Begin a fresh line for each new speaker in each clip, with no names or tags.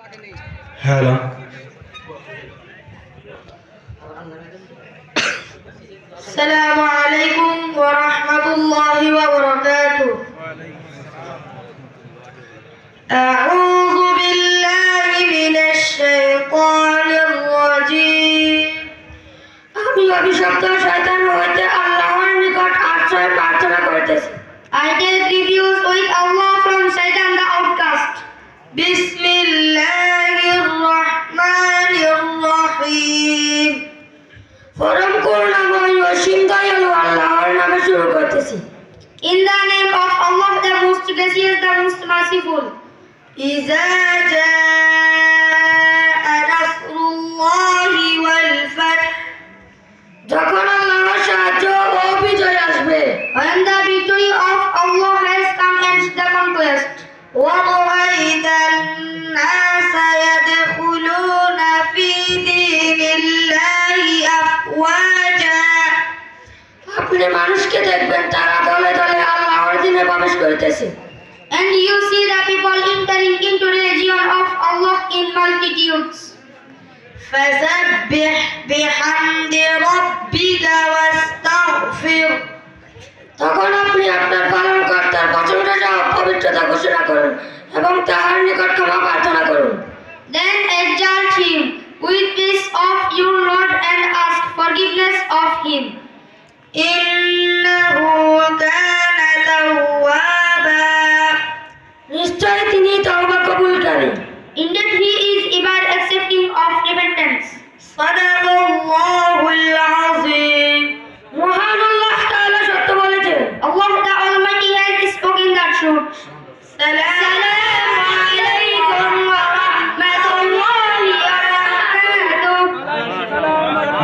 Hello.
السلام عليكم ورحمة الله وبركاته. أعوذ بالله من الشيطان الرجيم. আমি অভিশপ্ত শয়তান হইতে আল্লাহর নিকট আশ্রয় প্রার্থনা করিতেছি। I take refuge with Allah from Satan the outcast. বিসমিল্লাহির রহমানির রহিম। পরম করুণাময় অসীম দয়ালু আল্লাহর নামে শুরু করতেছি। In the name of Allah, the most gracious, the most merciful. إذا جاء نصر الله والفتح. যখন আল্লাহর সাহায্য ও বিজয় আসবে। When the victory of Allah has come and the conquest. وَرَأَيْتَ النَّاسَ يَدْخُلُونَ فِي دِينِ اللَّهِ أَفْوَاجًا. আপনি মানুষকে দেখবেন তারা দলে দলে আল্লাহর দ্বীনে প্রবেশ করিতেছে। And you see the people entering into religion of Allah in multitudes. فَسَبِّحْ بِحَمْدِ رَبِّكَ وَاسْتَغْفِرْ. তখন আপনি আপনার পালনকর্তার প্রশংসা ও পবিত্রতা ঘোষণা করুন এবং তাঁর নিকট ক্ষমা প্রার্থনা করুন। Then exalt him with peace of your Lord and ask forgiveness of him. ইন্নাহু কানা তাওয়াবা. নিশ্চয় তিনি তওবা কবুলকারী। Indeed he is ever accepting of repentance. সাদাকাল্লাহুল আযীম. মহান আল্লাহ তাআলা সত্য বলেছেন। Allah the Almighty has spoken the truth. Assalamu alaykum wa rahmatullahi wa barakatuh.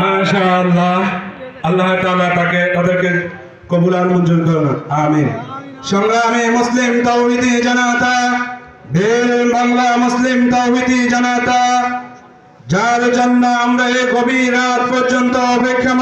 মাশাআল্লাহ, আল্লাহ তাআলা তাদেরকে কবুল আর মঞ্জুর করুন। আমিন। সংগ্রামী মুসলিম তাওহীদি জনতা, বাংলা মুসলিম তাওহীদি জনতা, যার জন্য আমরা এই গভীর রাত পর্যন্ত অপেক্ষা